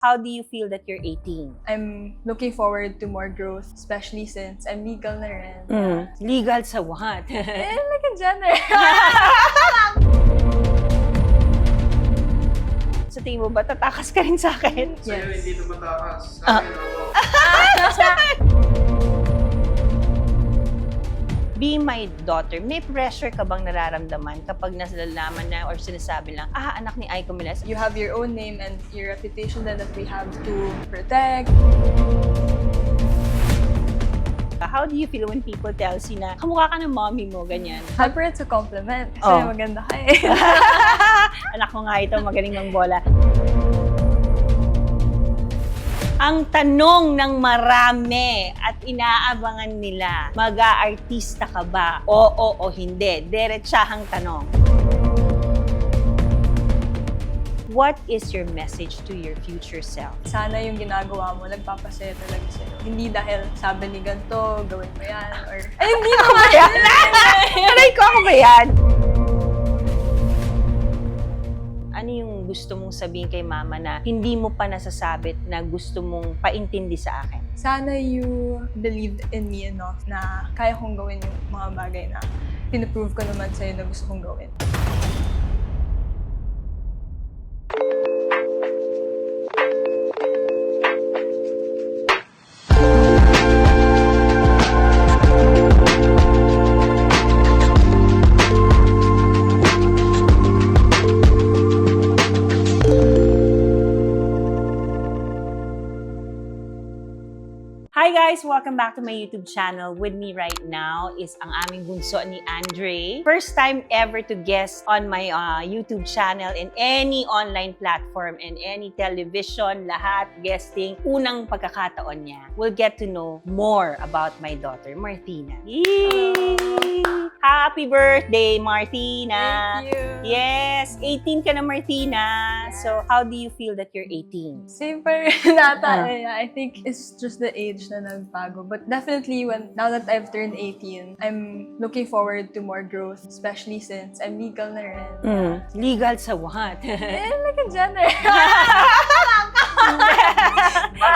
How do you feel that you're 18? I'm looking forward to more growth, especially since I'm legal na rin. Legal sa what? Like a gender. Sa tingin mo ba, tatakas ka rin sa akin? Sa'yo, Yes. hindi tumatakas. Sa akin, oo. Be my daughter, may pressure ka bang nararamdaman kapag nasalalaman na or sinasabi lang, anak ni Aiko Meles? You have your own name and your reputation that we have to protect. How do you feel when people tell you na kamukha ka ng mommy mo, ganyan? Siyempre, it's a compliment kasi Oh. maganda ka eh. Anak ko nga ito, magaling mang bola. Ang tanong ng marami at inaabangan nila, mag-aartista ka ba? Oo o hindi? Diretsahang tanong. What is your message to your future self? Sana yung ginagawa mo, nagpapasaya talaga sa'yo. Hindi dahil sabi ni ganito, gawin mo yan, or... Ay, hindi naman! Aray ko, ako ba yan? Ano yung gusto mong sabihin kay mama na hindi mo pa nasasabit na gusto mong paintindi sa akin? Sana you believed in me enough na kaya kong gawin yung mga bagay na pinaprove ko naman sa'yo na gusto kong gawin. Hi guys! Welcome back to my YouTube channel. With me right now is ang aming bunso ni Andre. First time ever to guest on my YouTube channel in any online platform and any television, lahat guesting. Unang pagkakataon niya. We'll get to know more about my daughter, Martina. Yay! Happy birthday, Martina! Thank you! Yes! 18 ka na, Martina. So, how do you feel that you're 18? Same pa rin nata. I think it's just the age na nagbago. But definitely, now that I've turned 18, I'm looking forward to more growth, especially since I'm legal na rin. Legal sa what? Like a gender.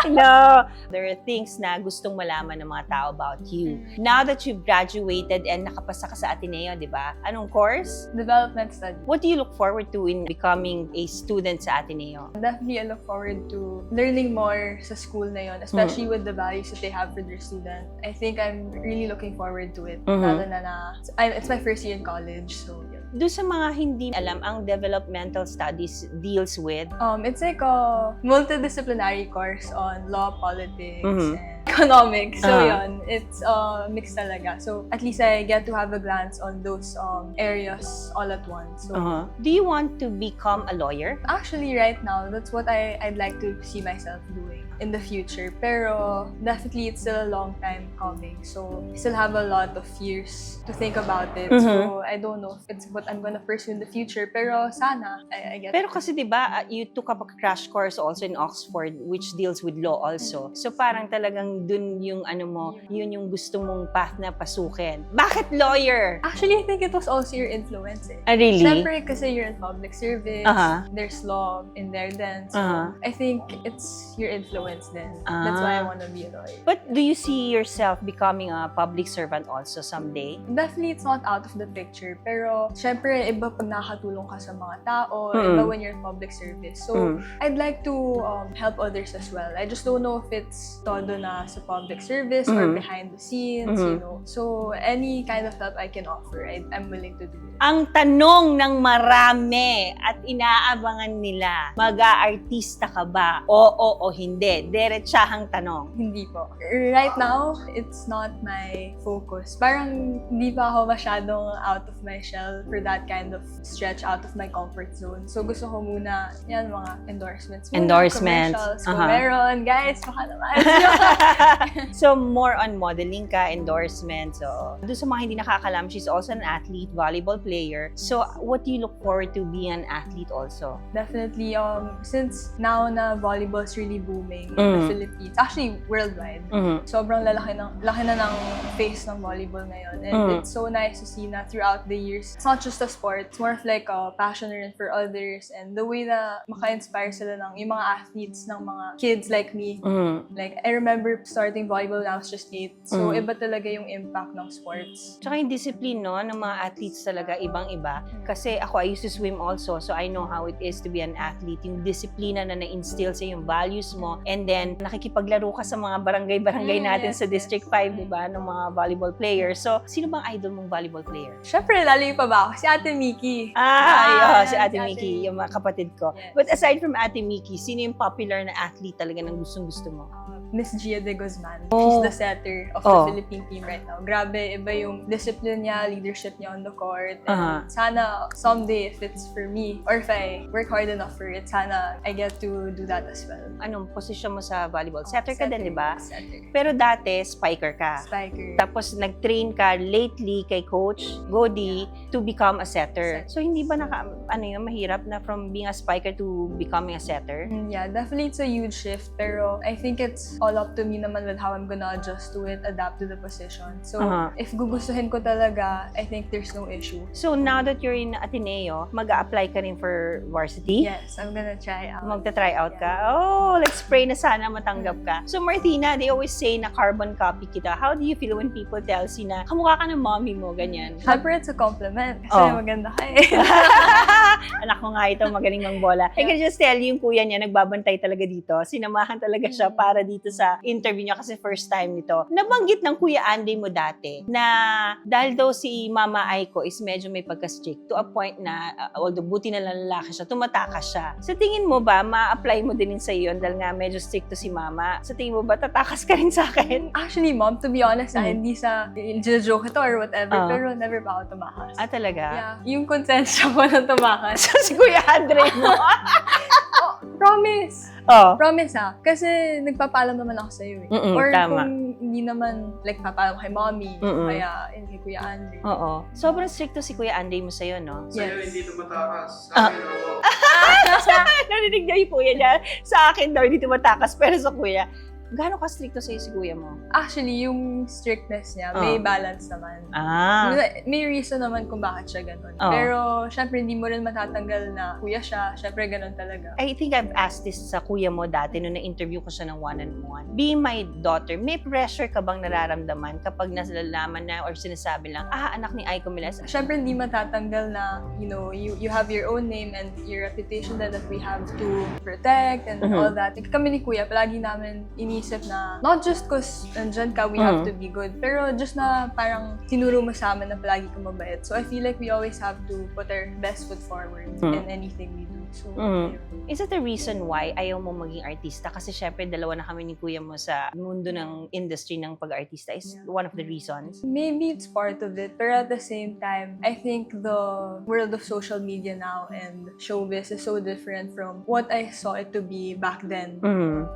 No. There are things na gustong malaman ng mga tao about you. Now that you've graduated and nakapasa ka sa Ateneo, di ba? Anong course? Development study. What do you look forward to in becoming a student sa Ateneo? Definitely, I look forward to learning more sa school na yun, especially with the values that they have for their student. I think I'm really looking forward to it. Lalo na it's my first year in college, so yun. Doon sa mga hindi alam, ang developmental studies deals with It's like a multidisciplinary course on law, politics, and economics. So yun, it's mixed talaga. So at least I get to have a glance on those areas all at once. So Do you want to become a lawyer? actually right now, that's what I'd like to see myself doing in the future. Pero definitely it's still a long time coming. So I still have a lot of years to think about it. So I don't know if it's what I'm gonna pursue in the future. Pero sana, I get Pero kasi 'di ba, you took up a crash course also in Oxford which deals with law also. So parang talagang dun yung ano mo, yun yung gusto mong path na pasukin. Bakit lawyer? Actually, I think it was also your influence eh. Really? Siyempre, kasi you're in public service, there's law in there then. So, I think it's your influence then. That's why I want to be a lawyer. But do you see yourself becoming a public servant also someday? Definitely, it's not out of the picture. Pero, syempre, iba pag nakatulong ka sa mga tao, iba when you're in public service. So, I'd like to help others as well. I just don't know if it's todo na sa public service or behind the scenes, you know. So, any kind of help I can offer, I'm willing to do it. Ang tanong ng marami at inaabangan nila, mag-aartista ka ba? Oo o hindi? Diretsahang tanong. Hindi po. Right now, it's not my focus. Parang hindi pa ako masyadong out of my shell for that kind of stretch out of my comfort zone. So gusto ko muna, yan, mga endorsements. Endorsements. Commercials. Kung meron, guys, baka naman. naman. So, more on modeling ka, endorsement. So, doon sa mga hindi nakakalam, she's also an athlete, volleyball player. So, what do you look forward to being an athlete also? Definitely, since now na volleyball is really booming in the Philippines, actually worldwide, sobrang laki na ng face ng volleyball ngayon. And it's so nice to see na throughout the years, it's not just a sport, it's more of like a passion rin for others. And the way na maka-inspire sila ng yung mga athletes, ng mga kids like me. Like, I remember starting volleyball when I was just 8. So, iba talaga yung impact ng sports. Tsaka yung discipline, no, ng mga athletes talaga, ibang-iba. Kasi ako, I used to swim also, so I know how it is to be an athlete. Yung disiplina na na-instill sa yung values mo, and then nakikipaglaro ka sa mga barangay natin sa District 5, di ba, ng mga volleyball players. So, sino bang idol mong volleyball player? Syempre, lalo pa ba ako? Si Ate Miki. Si Ate Miki, yung mga kapatid ko. Yes. But aside from Ate Miki, sino yung popular na athlete talaga ng gustong-gusto mo? Miss Gia de Guzman. She's the setter of the Philippine team right now. Grabe, iba yung discipline niya, leadership niya on the court. And sana someday, if it's for me, or if I work hard enough for it, sana I get to do that as well. Anong posisyon mo sa volleyball? Setter ka din, di ba? Setter. Pero dati, spiker ka. Spiker. Tapos nag-train ka lately kay Coach Godi to become a setter. So hindi ba mahirap na from being a spiker to becoming a setter? Yeah, definitely it's a huge shift. Pero I think it's all up to me naman with how I'm gonna adjust to it, adapt to the position. So if gugustuhin ko talaga, I think there's no issue. So now that you're in Ateneo, mag-a-apply ka rin for varsity? Yes, I'm gonna try out. Magta-try out ka? Oh, let's pray na sana matanggap ka. So Martina, they always say na carbon copy kita. How do you feel when people tells you na kamukha ka ng mommy mo, ganyan? Siyempre, it's a compliment. Kasi maganda ka eh. Anak ko nga ito, magaling mang bola. I can just tell you, yung kuya niya, nagbabantay talaga dito. Sinamahan talaga siya para dito sa interview niya kasi first time nito. Nabanggit ng Kuya Andy mo dati na dahil daw si Mama Aiko is medyo may pagka-strict to a point na, although buti na lang lalaki siya, tumatakas siya. Sa tingin mo ba, ma-apply mo din sa iyo dahil nga medyo strict to si Mama? Sa tingin mo ba, tatakas ka rin sa akin? Actually, Mom, to be honest, hindi sa joke ito or whatever, pero never pa ako tumakas. Talaga? Yeah. Yung konsensya ko na tumakas. So, si Kuya Andre mo? Promise! Promise kasi nagpapaalam naman ako sa'yo eh. Or tama. kung hindi naman, like, papaalam kay mommy, kaya kay Kuya Andre. Oo. Sobrang strict to si Kuya Andre mo sa'yo, no? Sa'yo hindi tumatakas. Sa akin ako. Narinig niya yung kuya niya. Sa akin daw, hindi tumatakas. Pero sa kuya, gaano ka stricto sa'yo si kuya mo? Actually, yung strictness niya, may balance naman. May reason naman kung bakit siya ganun. Pero, syempre, hindi mo rin matatanggal na kuya siya. Syempre, ganun talaga. I think I've asked this sa kuya mo dati nung na-interview ko siya ng one-on-one. Being my daughter, may pressure ka bang nararamdaman kapag nasalalaman na or sinasabi lang, anak ni Aiko Miles? Syempre, hindi matatanggal na, you have your own name and your reputation that we have to protect and all that. Kami ni kuya, palagi namin inisip na, not just cause nandyan ka, we have to be good, pero just na parang tinuro mo sa amin na palagi ka mabait. So I feel like we always have to put our best foot forward in anything we do. So, is that the reason why ayaw mo maging artista? Kasi syempre, dalawa na kami ni kuya mo sa mundo ng industry ng pag-artista. Is one of the reasons? Maybe it's part of it, pero at the same time, I think the world of social media now and showbiz is so different from what I saw it to be back then.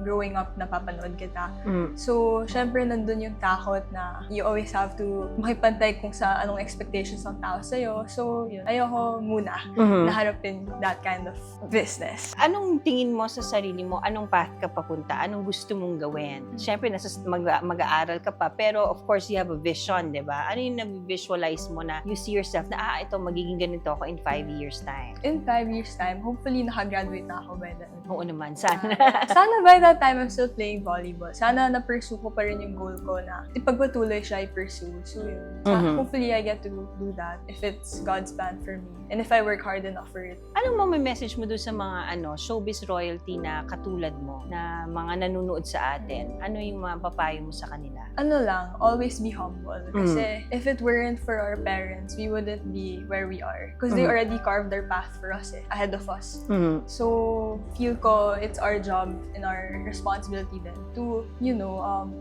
Growing up, napapanood kita. So, syempre, nandun yung takot na you always have to makipantay kung sa anong expectations ng tao sa'yo. So, yun. Ayoko muna naharapin that kind of business. Anong tingin mo sa sarili mo? Anong path ka papunta? Anong gusto mong gawin? Syempre, mag-aaral ka pa, pero of course, you have a vision, di ba? Ano yung nag-visualize mo na you see yourself na, ito, magiging ganito ako in 5 years time? In 5 years time, hopefully, nakagraduate na ako by then. Oo naman, sana. Sana by that time, I'm still playing volleyball. Sana na-pursue ko pa rin yung goal ko na ipagpatuloy siya i-pursue. So, yun. Hopefully, I get to do that if it's God's plan for me. And if I work hard enough for it. Anong message mo doon sa mga showbiz royalty na katulad mo, na mga nanonood sa atin? Ano yung mapapayo mo sa kanila? Ano lang, always be humble. Kasi if it weren't for our parents, we wouldn't be where we are. Because they already carved their path for us ahead of us. So, feel ko, it's our job and our responsibility then to,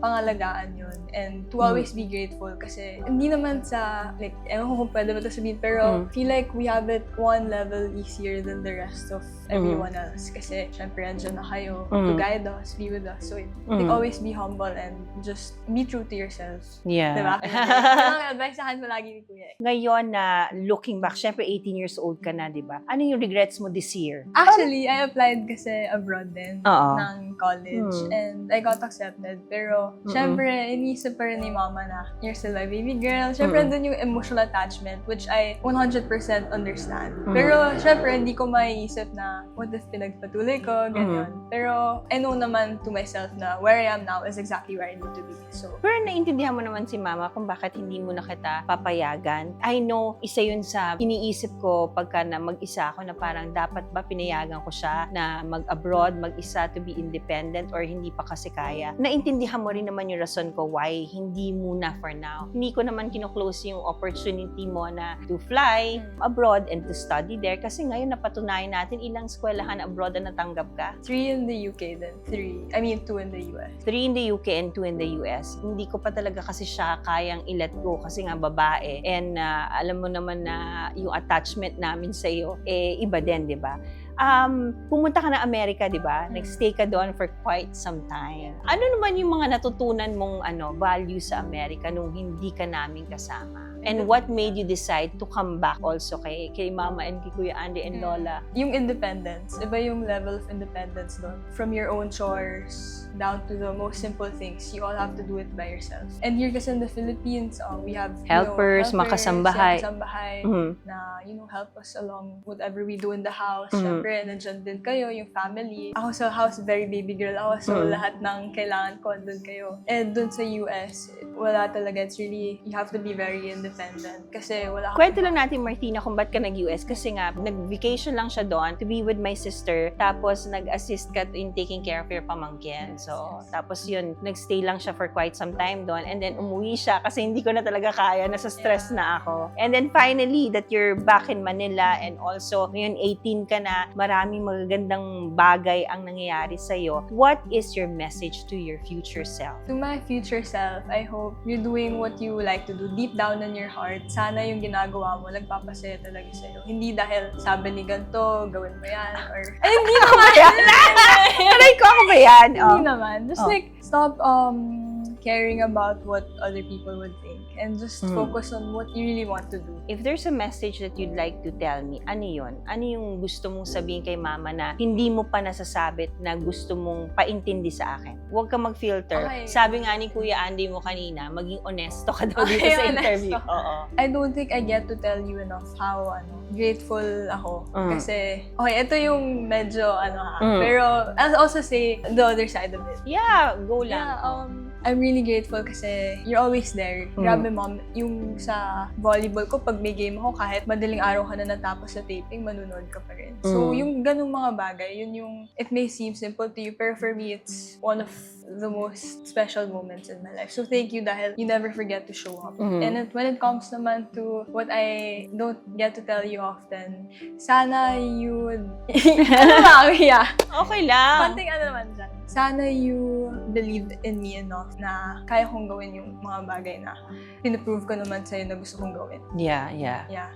pangalagaan yun. And to always be grateful. Kasi hindi naman sa, like, ewan ko kung pwede ba ito sabihin, pero feel like we have have it one level easier than the rest of everyone else. Kasi, syempre, andyan na kayo to guide us, be with us. So, like, always be humble and just be true to yourself. Yeah. Diba? Yung advice sa akin palagi ni Kuya. Ngayon na looking back, syempre 18 years old ka na, di ba? Ano yung regrets mo this year? Actually, I applied kasi abroad din Oo. ng college and I got accepted. Pero, syempre, inisip pa rin ni Mama na you're still my baby girl. Syempre, andun yung emotional attachment which I 100% understand. Pero, syempre, hindi ko maiisip na what if pinagpatuloy ko, ganyan. Pero, I know naman to myself na where I am now is exactly where I need to be. So, Pero naintindihan mo naman si Mama kung bakit hindi mo na kita papayagan. I know, isa yun sa iniisip ko pagka na mag-isa ako na parang dapat ba pinayagan ko siya na mag-abroad, mag-isa to be independent or hindi pa kasi kaya. Naintindihan mo rin naman yung rason ko why hindi muna for now. Hindi ko naman kino-close yung opportunity mo na to fly abroad and to study there kasi ngayon napatunayan natin ilang eskwelahan abroad na natanggap ka. 3 in the UK then 2 in the US. 3 in the UK and 2 in the US. Hindi ko pa talaga kasi siya kayang i-let go kasi nga babae. And alam mo naman na yung attachment namin sa iyo iba din, 'di ba? Pumunta ka na Amerika, 'di ba? Nag-stay ka doon for quite some time. Ano naman yung mga natutunan mong value sa Amerika nung hindi ka namin kasama? And what made you decide to come back also kay Mama and kay Kuya Andy and Lola? Yung independence, iba yung level of independence doon. From your own chores down to the most simple things, you all have to do it by yourself. And here kasi in the Philippines, we have Helpers, makasambahay. Na, help us along whatever we do in the house. Siyempre, nandiyan din kayo, yung family. Ako sa house, very baby girl ako, so lahat ng kailangan ko, doon kayo. And doon sa US, wala talaga. It's really, you have to be very independent. Kasi wala Kwento lang natin, Martina, kung ba't ka nag-US. Kasi nga, nag-vacation lang siya doon to be with my sister. Tapos, nag-assist ka in taking care of your pamangkin. So, tapos yun, nag-stay lang siya for quite some time doon. And then, umuwi siya kasi hindi ko na talaga kaya. Nasa stress na ako. And then, finally, that you're back in Manila and also, ngayon 18 ka na, maraming magagandang bagay ang nangyayari sa'yo. What is your message to your future self? To my future self, I hope you're doing what you like to do deep down in your heart. Sana yung ginagawa mo, nagpapasaya talaga sa'yo. Hindi dahil sabi ni ganito, gawin mo yan, or... Ay, hindi naman! Aray ko, ako ba yan? Hindi naman. Just like, stop caring about what other people would think and just focus on what you really want to do. If there's a message that you'd like to tell me, ano yun? Ano yung gusto mong sabihin kay Mama na hindi mo pa nasasabit na gusto mong paintindi sa akin? Huwag ka mag-filter. Okay. Sabi nga ni Kuya Andy mo kanina, maging honesto ka daw dito sa interview. Oo. I don't think I get to tell you enough how grateful ako. Kasi, okay, ito yung medyo pero I'll also say the other side of it. Yeah, go lang. Yeah, I'm really grateful kasi you're always there. Grabe, Mom. Yung sa volleyball ko, pag may game ako, kahit madaling araw ka na natapos sa taping, manunod ka pa rin. So, yung ganung mga bagay, yun yung, it may seem simple to you, pero for me, it's one of the most special moments in my life. So, thank you dahil you never forget to show up. And when it comes naman to what I don't get to tell you often, sana you would... Okay lang. Konting naman dyan. Sana you believe in me enough na kaya kong gawin yung mga bagay na pinaprove ko naman sa'yo na gusto kong gawin. Yeah.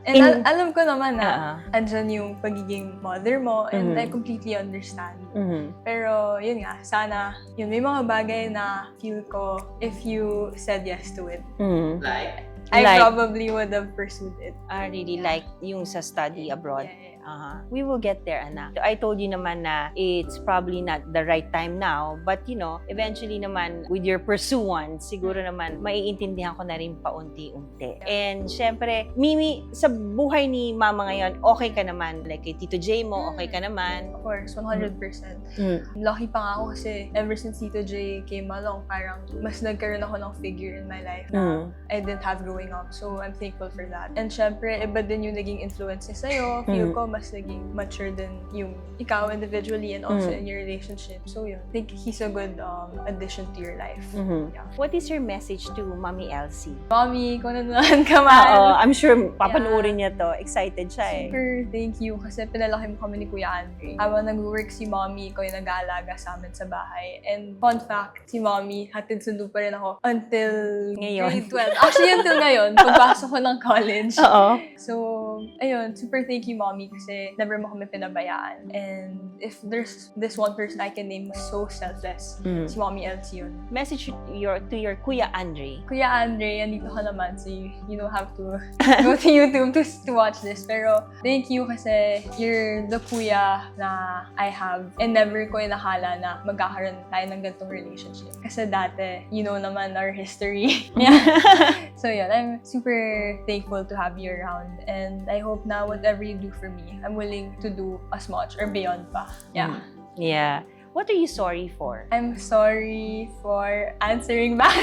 And alam ko naman na andyan yung pagiging mother mo and I completely understand. Pero yun nga, sana yun, may mga bagay na feel ko if you said yes to it. Like? I probably would have pursued it. Really like yung sa study abroad. Yeah. We will get there, anak. I told you naman na it's probably not the right time now, but eventually naman, with your pursuance, siguro naman, maiintindihan ko na rin paunti-unti. And syempre, Mimi, sa buhay ni Mama ngayon, okay ka naman. Like kay Tito J mo, okay ka naman. Of course, 100%. Lucky pa nga ako kasi ever since Tito J came along, parang mas nagkaroon ako ng figure in my life na I didn't have growing up. So, I'm thankful for that. And syempre, iba din yung naging influence niya sa'yo. Feel ko, mas naging mature din yung ikaw individually and also in your relationship. So yun, I think he's a good addition to your life. Yeah. What is your message to Mommy Elsie? Mommy, kung nanonood ka man. Oo, I'm sure papanoorin niya to. Excited siya eh. Super thank you kasi pinalaki mo kami ni Kuya Andre. Habang nag-work si Mommy, ikaw yung nag-aalaga sa amin sa bahay. And fun fact, si Mommy, hatid sundo pa rin ako until Ngayon. grade 12. Actually, until ngayon, pagpasok ko ng college. Oo. So, ayun, super thank you, Mommy, kasi never mo kami pinabayaan. And if there's this one person I can name who's so selfless, si Mommy Elsie yun. Message to your Kuya Andre. Kuya Andre, andito ka naman, so you don't have to go to YouTube to watch this. Pero, thank you kasi you're the kuya na I have and never ko inakala na magkakaroon tayo ng ganitong relationship. Kasi dati, you know naman our history. Yeah. So yun, I'm super thankful to have you around and I hope na whatever you do for me, I'm willing to do as much or beyond pa. Yeah. Yeah. What are you sorry for? I'm sorry for answering back.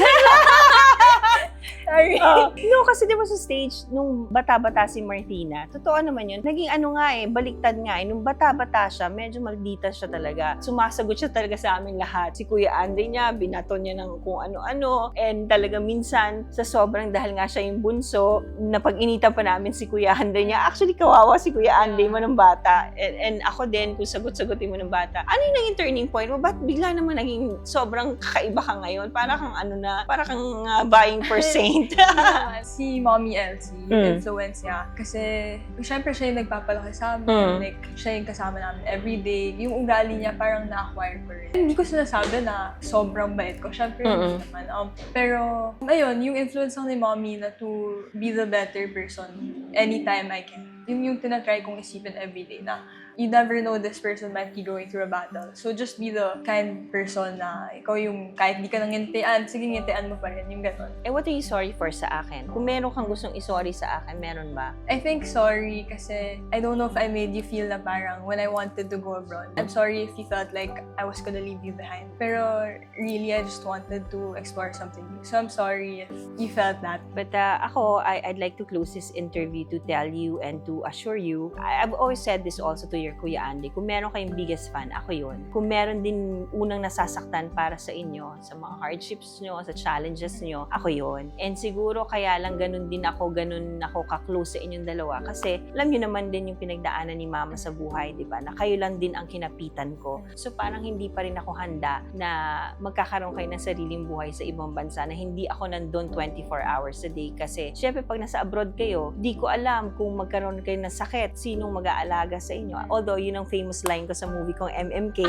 Sorry. No, kasi di ba sa stage, nung bata-bata si Martina, totoo naman yun, naging ano nga eh, baliktad nga eh, nung bata-bata siya, medyo maldita siya talaga. Sumasagot siya talaga sa amin lahat. Si Kuya Andre niya, binato niya ng kung ano-ano, and talaga minsan, sa sobrang dahil nga siya yung bunso, napag-initan pa namin si Kuya Andre niya. Actually, kawawa si Kuya Andre mo ng bata. And ako din, kung sagot-sagutin mo ng bata. Ano yung naging turning point mo? Ba't bigla naman naging sobrang kakaiba ka ngayon? Para kang ano na, para kang buying for saint. Si Mommy Elsie, influence niya. Kasi, syempre siya yung nagpapalaki sa amin. Like, siya yung kasama namin everyday. Yung ugali niya parang na-acquire ko rin. Hindi ko sinasabi na sobrang bait ko. Syempre, hindi naman. Pero, ayun, yung influence lang ni Mommy na to be the better person anytime I can. Yun yung tinatry kong isipin everyday na you never know this person might be going through a battle. So just be the kind person na ikaw yung kahit di ka nang ngintian, sige ngintian mo pa rin, yung gano'n. Eh, what are you sorry for sa akin? Kung meron kang gustong i-sorry sa akin, meron ba? I think sorry kasi I don't know if I made you feel na parang when I wanted to go abroad. I'm sorry if you felt like I was gonna leave you behind. Pero really, I just wanted to explore something new. So I'm sorry if you felt that. But ako, I'd like to close this interview to tell you and to assure you, I've always said this also to your Kuya Andy, kung meron kayong biggest fan, ako yun. Kung meron din unang nasasaktan para sa inyo, sa mga hardships nyo, sa challenges nyo, ako yun. And siguro kaya lang ganun ako ka-close sa inyong dalawa. Kasi alam nyo naman din yung pinagdaanan ni Mama sa buhay, di ba? Na kayo lang din ang kinapitan ko. So parang hindi pa rin ako handa na magkakaroon kayo ng sariling buhay sa ibang bansa na hindi ako nandun 24 hours a day. Kasi syempre pag nasa abroad kayo, di ko alam kung magkaroon kayo ng sakit, sinong mag-aalaga sa inyo. Although yun ang famous line ko sa movie kong MMK.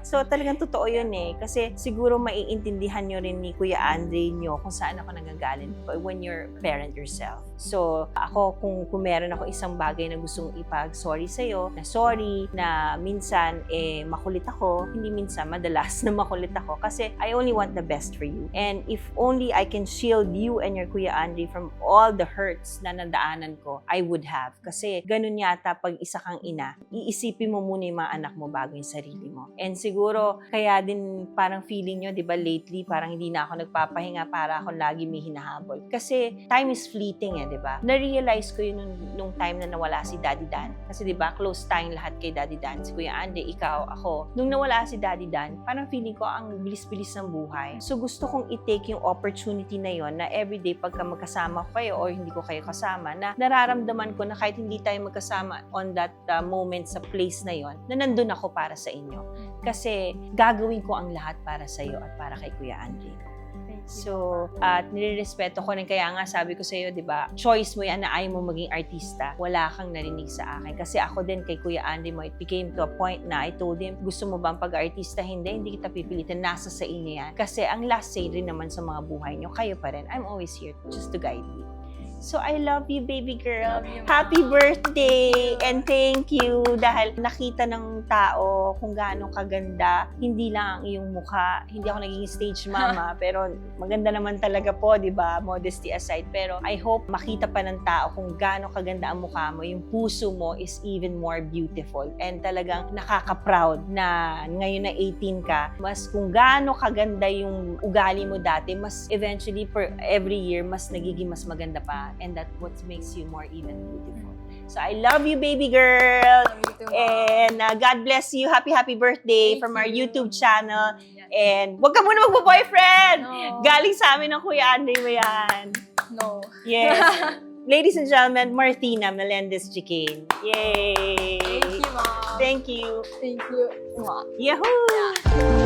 So talagang totoo yun eh. Kasi siguro maiintindihan nyo rin ni Kuya Andre nyo kung saan ako nagagaling when you're parent yourself. So ako kung meron ako isang bagay na gustong ipag-sorry sa'yo, na sorry, na minsan makulit ako, hindi minsan, madalas na makulit ako kasi I only want the best for you. And if only I can shield you and your Kuya Andre from all the hurts na nadaanan ko, I would have. Kasi ganun yata pag isa kang ina, iisipin mo muna yung mga anak mo bago yung sarili mo. And siguro, kaya din parang feeling nyo, di ba, lately, parang hindi na ako nagpapahinga para ako lagi may hinahabol. Kasi time is fleeting di ba? Na-realize ko yun nung time na nawala si Daddy Dan. Kasi di ba, close tayong lahat kay Daddy Dan. Si Kuya Andy, ikaw, ako. Nung nawala si Daddy Dan, parang feeling ko ang bilis-bilis ng buhay. So gusto kong i-take yung opportunity na yon na everyday pagka magkasama ko kayo or hindi ko kayo kasama, na nararamdaman ko na kahit hindi tayo magkasama on that moment sa place na yon, na nandun ako para sa inyo. Kasi gagawin ko ang lahat para sa iyo at para kay Kuya Andre. So, at nilirespeto ko rin, kaya nga sabi ko sa iyo, 'di ba? Choice mo 'yan na ayaw mo maging artista. Wala kang narinig sa akin kasi ako din kay Kuya Andre mo, it became to a point na I told him, gusto mo bang pag-artista? Hindi kita pipilitin, nasa sa inyo 'yan. Kasi ang last say rin naman sa mga buhay niyo, kayo pa rin. I'm always here just to guide you. So, I love you, baby girl. Love you, Happy birthday! And thank you dahil nakita ng tao kung gaano kaganda. Hindi lang ang iyong mukha. Hindi ako naging stage mama, pero maganda naman talaga po, di ba? Modesty aside. Pero I hope makita pa ng tao kung gaano kaganda ang mukha mo. Yung puso mo is even more beautiful. And talagang nakaka-proud na ngayon na 18 ka, mas kung gaano kaganda yung ugali mo dati, mas eventually per every year, mas nagiging mas maganda pa. And that's what makes you more even beautiful. So I love you, baby girl. Love you too, Mom. And God bless you. Happy birthday Thank from our you. YouTube channel. Yeah. And wag ka muna magbo-boyfriend. No. Galing sa amin ng Kuya Andre mo yan. No. Yes. Ladies and gentlemen, Martina Melendez Chicane. Yay! Thank you, Mom. Thank you. Thank you. Mwah. Yahoo!